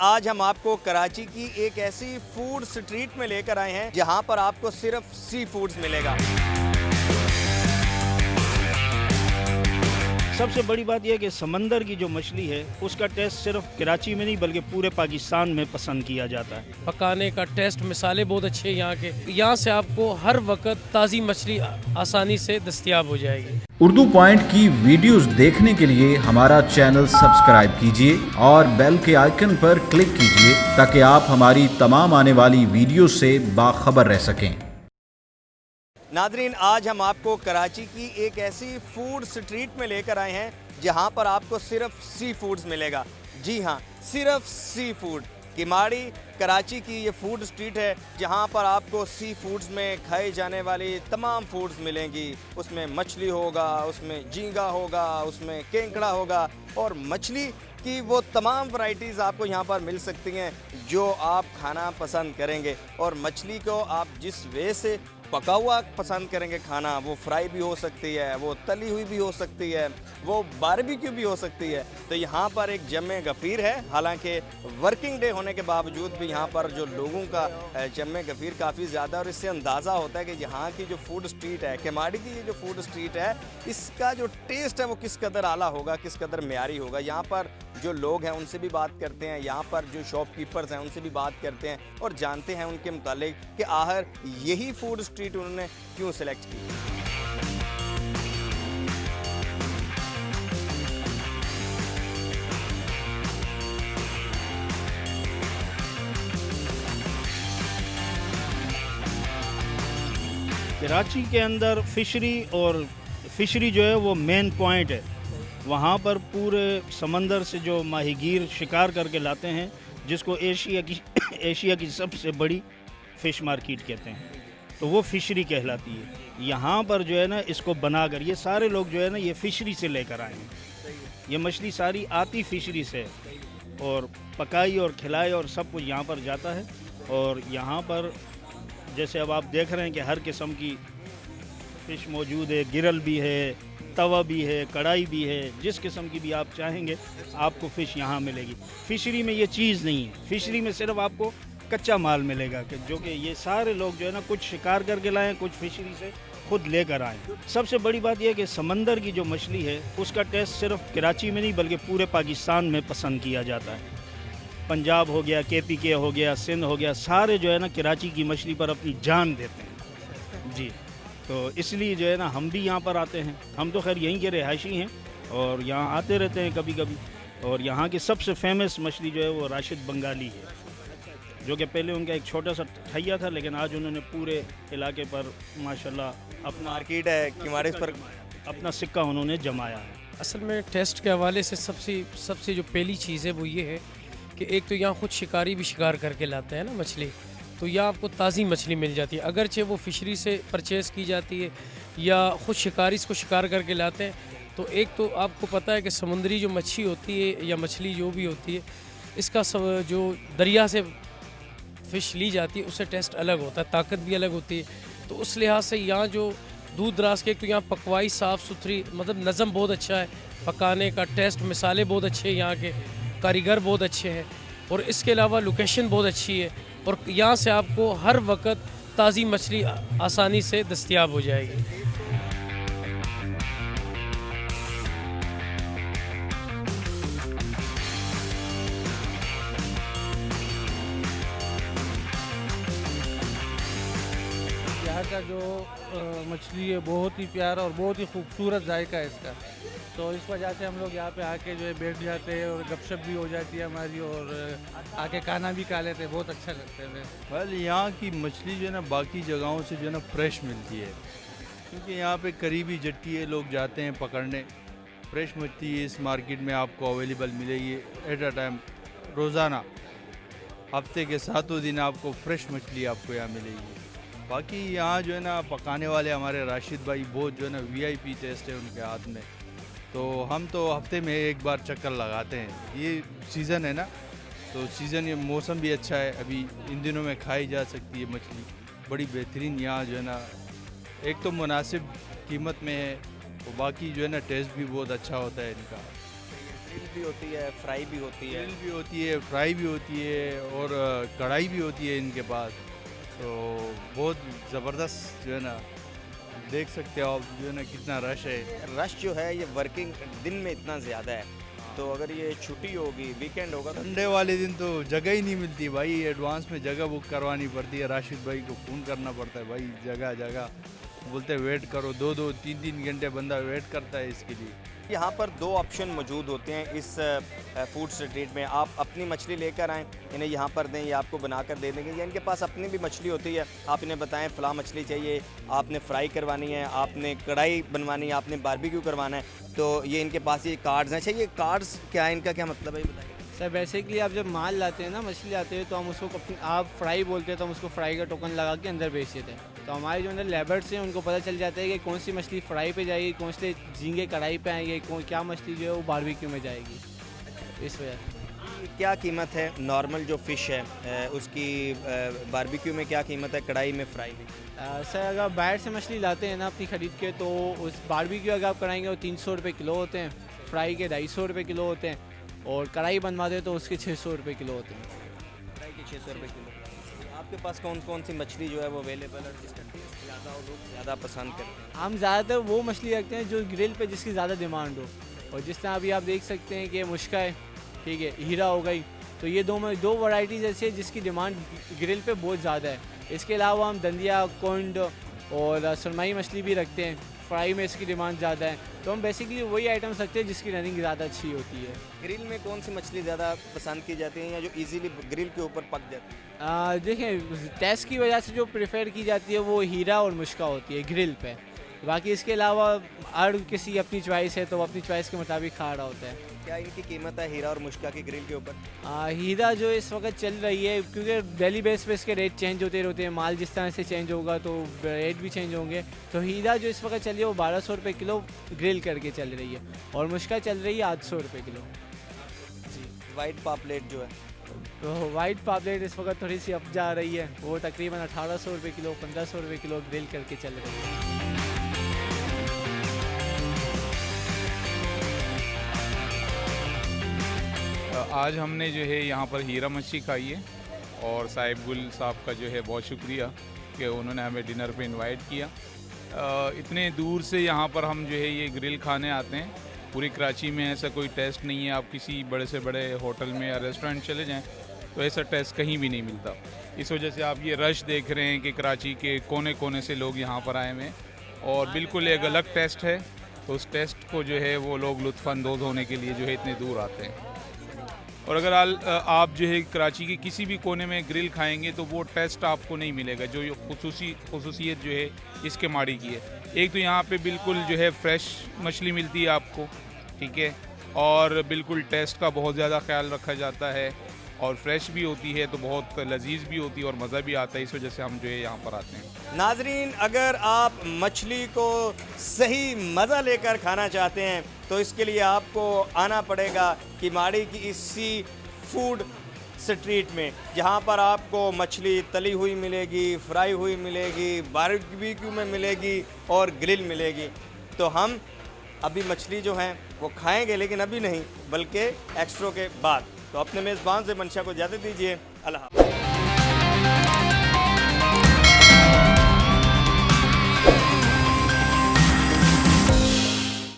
आज हम आपको कराची की एक ऐसी फूड स्ट्रीट में लेकर आए हैं जहां पर आपको सिर्फ सी फूड्स मिलेगा। सबसे बड़ी बात यह है कि समंदर की जो मछली है उसका टेस्ट सिर्फ कराची में नहीं बल्कि पूरे पाकिस्तान में पसंद किया जाता है। पकाने का टेस्ट, मिसाले बहुत अच्छे हैं यहाँ के। यहाँ से आपको हर वक्त ताज़ी मछली आसानी से दस्तयाब हो जाएगी। उर्दू पॉइंट की वीडियोस देखने के लिए हमारा चैनल सब्सक्राइब कीजिए और बेल के आइकन पर क्लिक कीजिए ताकि आप हमारी तमाम आने वाली वीडियो से बाखबर रह सकें। नादरीन, आज हम आपको कराची की एक ऐसी फूड स्ट्रीट में लेकर आए हैं जहां पर आपको सिर्फ सी फूड्स मिलेगा। जी हाँ, सिर्फ सी फूड। किमाड़ी कराची की ये फूड स्ट्रीट है जहां पर आपको सी फूड्स में खाए जाने वाली तमाम फूड्स मिलेंगी। उसमें मछली होगा, उसमें झींगा होगा, उसमें केंकड़ा होगा और मछली की वो तमाम वैरायटीज़ आपको यहाँ पर मिल सकती हैं जो आप खाना पसंद करेंगे। और मछली को आप जिस वे से पका हुआ पसंद करेंगे खाना, वो फ्राई भी हो सकती है, वो तली हुई भी हो सकती है, वो बारबेक्यू भी हो सकती है। तो यहाँ पर एक जमे गफ़ीर है। हालांकि वर्किंग डे होने के बावजूद भी यहाँ पर जो लोगों का जमे गफ़ीर काफ़ी ज़्यादा, और इससे अंदाज़ा होता है कि यहाँ की जो फूड स्ट्रीट है, किमाड़ी की ये जो फूड स्ट्रीट है, इसका जो टेस्ट है वो किस कदर आला होगा, किस कदर म्यारी होगा। यहाँ पर जो लोग हैं उनसे भी बात करते हैं, यहाँ पर जो शॉपकीपर्स हैं उनसे भी बात करते हैं और जानते हैं उनके मुतालिक कि आखिर यही फूड स्ट्रीट उन्होंने क्यों सिलेक्ट की। कराची के अंदर फिशरी जो है वो मेन पॉइंट है। वहाँ पर पूरे समंदर से जो माहीगीर शिकार करके लाते हैं, जिसको एशिया की सबसे बड़ी फ़िश मार्केट कहते हैं, तो वो फिशरी कहलाती है। यहाँ पर जो है ना इसको बनाकर ये सारे लोग जो है ना ये फिशरी से लेकर आए हैं। ये मछली सारी आती फिशरी से और पकाई और खिलाई और सब कुछ यहाँ पर जाता है। और यहाँ पर जैसे अब आप देख रहे हैं कि हर किस्म की फ़िश मौजूद है, गिरल भी है, तवा भी है, कढ़ाई भी है, जिस किस्म की भी आप चाहेंगे आपको फ़िश यहाँ मिलेगी। फिशरी में ये चीज़ नहीं है। फिशरी में सिर्फ आपको कच्चा माल मिलेगा कि जो कि ये सारे लोग जो है ना कुछ शिकार करके लाएं, कुछ फिशरी से खुद लेकर आएँ। सबसे बड़ी बात यह है कि समंदर की जो मछली है उसका टेस्ट सिर्फ कराची में नहीं बल्कि पूरे पाकिस्तान में पसंद किया जाता है। पंजाब हो गया, KPK हो गया, सिंध हो गया, सारे जो है ना कराची की मछली पर अपनी जान देते हैं जी। तो इसलिए जो है ना हम भी यहाँ पर आते हैं। हम तो खैर यहीं के रिहायशी हैं और यहाँ आते रहते हैं कभी कभी। और यहाँ की सबसे फेमस मछली जो है वो राशिद बंगाली है, जो कि पहले उनका एक छोटा सा ठैया था, लेकिन आज उन्होंने पूरे इलाके पर माशाल्लाह अपना मार्केट है किमाड़ी पर अपना सिक्का उन्होंने जमाया है। असल में टेस्ट के हवाले से सबसे जो पहली चीज़ है वो ये है कि एक तो यहाँ खुद शिकारी भी शिकार करके लाते हैं ना मछली, तो यहाँ आपको ताज़ी मछली मिल जाती है। अगरचे वो फिशरी से परचेज़ की जाती है या ख़ुद शिकारी इसको शिकार करके लाते हैं, तो एक तो आपको पता है कि समुद्री जो मच्छी होती है या मछली जो भी होती है, इसका जो दरिया से फ़िश ली जाती है उससे टेस्ट अलग होता है, ताकत भी अलग होती है। तो उस लिहाज से यहाँ जो दूर दराज के, एक तो यहाँ पकवाई साफ़ सुथरी, मतलब नज़म बहुत अच्छा है, पकाने का टेस्ट, मिसाले बहुत अच्छे हैं, यहाँ के कारीगर बहुत अच्छे हैं और इसके अलावा लोकेशन बहुत अच्छी है और यहाँ से आपको हर वक्त ताज़ी मछली आसानी से दस्तयाब हो जाएगी। यहाँ का जो मछली है बहुत ही प्यारा और बहुत ही खूबसूरत जायका है इसका, तो इस वजह से हम लोग यहाँ पे आके जो है बैठ जाते हैं और गपशप भी हो जाती है हमारी और आके खाना भी खा लेते हैं, बहुत अच्छा लगता है। वेल, यहाँ की मछली जो है ना बाकी जगहों से जो है ना फ्रेश मिलती है, क्योंकि यहाँ पे करीबी जट्टी है, लोग जाते हैं पकड़ने। फ्रेश मछली इस मार्केट में आपको अवेलेबल मिलेगी एट अ टाइम, रोज़ाना, हफ्ते के 7 दिन आपको फ्रेश मछली आपको यहाँ मिलेगी। बाकी यहाँ जो है ना पकाने वाले हमारे राशिद भाई बहुत जो है ना VIP टेस्ट है उनके हाथ में, तो हम तो हफ्ते में एक बार चक्कर लगाते हैं। ये सीज़न है ना, तो सीज़न, ये मौसम भी अच्छा है, अभी इन दिनों में खाई जा सकती है मछली, बड़ी बेहतरीन। यहाँ जो है ना एक तो मुनासिब कीमत में है, तो बाकी जो है ना टेस्ट भी बहुत अच्छा होता है इनका। ग्रिल भी होती है, फ्राई भी होती है। ग्रिल भी होती है, फ्राई भी होती है और कढ़ाई भी होती है इनके पास। तो बहुत ज़बरदस्त जो है ना, देख सकते हो आप जो है ना कितना रश है। रश जो है ये वर्किंग दिन में इतना ज़्यादा है, तो अगर ये छुट्टी होगी, वीकेंड होगा तो संडे वाले दिन तो जगह ही नहीं मिलती भाई, एडवांस में जगह बुक करवानी पड़ती है। राशिद भाई को फ़ोन करना पड़ता है, भाई जगह जगह, बोलते हैं वेट करो, 2-2 3-3 घंटे बंदा वेट करता है इसके लिए। यहाँ पर 2 ऑप्शन मौजूद होते हैं इस फूड स्ट्रीट में। आप अपनी मछली लेकर आएँ, इन्हें यहाँ पर दें, ये आपको बनाकर दे देंगे, या इनके पास अपनी भी मछली होती है। आप इन्हें बताएं फ़लाँ मछली चाहिए, आपने फ्राई करवानी है, आपने कढ़ाई बनवानी है, आपने बारबेक्यू करवाना है, तो ये इनके पास ये कार्ड्स हैं। अच्छा, ये कार्ड्स क्या है, इनका क्या मतलब है, ये बताइए। सर बेसिकली आप जब माल लाते हैं ना, मछली लाते हैं, तो हम उसको आप फ्राई बोलते हैं, तो हम उसको फ्राई का टोकन लगा के अंदर बेच देते हैं। तो हमारे जो अंदर लेबर्स हैं उनको पता चल जाता है कि कौन सी मछली फ्राई पे जाएगी, कौन से झींगे कढ़ाई पे आएंगे, क्या मछली जो है वो बारबेक्यू में जाएगी, इस वजह से। क्या कीमत है नॉर्मल जो फ़िश है उसकी, बारबेक्यू में क्या कीमत है, कढ़ाई में, फ्राई में? सर अगर आप बाहर से मछली लाते हैं ना अपनी ख़रीद के, तो उस बारबेक्यू अगर आप कराएंगे वो 300 रुपये किलो होते हैं, फ्राई के 250 रुपये किलो होते हैं, और कढ़ाई बनवाते हैं तो उसके 600 रुपये किलो होते हैं। फ्राई के 600 रुपये किलो। आपके पास कौन कौन सी मछली जो है वो अवेलेबल है, जिसका टेस्ट ज़्यादा हो, लोग ज़्यादा पसंद करते हैं? हम ज़्यादातर वो मछली रखते हैं जो ग्रिल पे जिसकी ज़्यादा डिमांड हो, और जिस तरह अभी आप देख सकते हैं कि मुश्का है, ठीक है, हीरा हो गई, तो ये दो वैरायटीज़ ऐसी है जिसकी डिमांड ग्रिल पे बहुत ज़्यादा है। इसके अलावा हम दंदिया, कोंड और सुरमई मछली भी रखते हैं, फ्राई में इसकी डिमांड ज़्यादा है। तो हम बेसिकली वही आइटम्स रखते हैं जिसकी रनिंग ज़्यादा अच्छी होती है। ग्रिल में कौन सी मछली ज़्यादा पसंद की जाती है, या जो इजीली ग्रिल के ऊपर पक जाती है? देखें, टेस्ट की वजह से जो प्रेफर की जाती है वो हीरा और मुश्का होती है ग्रिल पे। बाकी इसके अलावा हर किसी अपनी चॉइस है, तो वो अपनी चॉइस के मुताबिक खा रहा होता है। क्या इनकी कीमत है हीरा और मुश्का की ग्रिल के ऊपर? हीरा जो इस वक्त चल रही है, क्योंकि डेली बेस पे इसके रेट चेंज होते रहते हैं, माल जिस तरह से चेंज होगा तो रेट भी चेंज होंगे। तो हीरा जो इस वक्त चल रही है वो 1200 रुपये किलो ग्रिल करके चल रही है, और मुश्का चल रही है 800 रुपये किलो। वाइट पापलेट जो है, तो वाइट पापलेट इस वक्त थोड़ी सी अप जा रही है, वो तकरीबन 1800 रुपये किलो, 1500 रुपये किलो ग्रिल करके चल रही है। आज हमने जो है यहाँ पर हीरा मच्छी खाई है, और साहिब गुल साहब का जो है बहुत शुक्रिया कि उन्होंने हमें डिनर पे इनवाइट किया। इतने दूर से यहाँ पर हम जो है ये ग्रिल खाने आते हैं। पूरी कराची में ऐसा कोई टेस्ट नहीं है, आप किसी बड़े से बड़े होटल में या रेस्टोरेंट चले जाएं तो ऐसा टेस्ट कहीं भी नहीं मिलता। इस वजह से आप ये रश देख रहे हैं कि कराची के कोने कोने से लोग यहाँ पर आए हुए हैं, और बिल्कुल एक अलग टेस्ट है। तो उस टेस्ट को जो है वो लोग लुत्फ़अंदोज़ होने के लिए जो है इतने दूर आते हैं। और अगर आप जो है कराची के किसी भी कोने में ग्रिल खाएंगे तो वो टेस्ट आपको नहीं मिलेगा जो ये खुसूसियत जो है इसके माड़ी की है। एक तो यहाँ पे बिल्कुल जो है फ्रेश मछली मिलती है आपको, ठीक है, और बिल्कुल टेस्ट का बहुत ज़्यादा ख्याल रखा जाता है, और फ्रेश भी होती है तो बहुत लजीज भी होती है और मज़ा भी आता है। इस वजह से हम जो है यहाँ पर आते हैं। नाजरीन, अगर आप मछली को सही मज़ा लेकर खाना चाहते हैं तो इसके लिए आपको आना पड़ेगा किमाड़ी की इस सी फूड स्ट्रीट में, जहाँ पर आपको मछली तली हुई मिलेगी, फ्राई हुई मिलेगी, बारबेक्यू में मिलेगी और ग्रिल मिलेगी। तो हम अभी मछली जो हैं वो खाएंगे, लेकिन अभी नहीं बल्कि एक्स्ट्रो के बाद। तो अपने मेज़बान से मंशा को इजाज़त दीजिए। अल्लाह हाफ़िज़।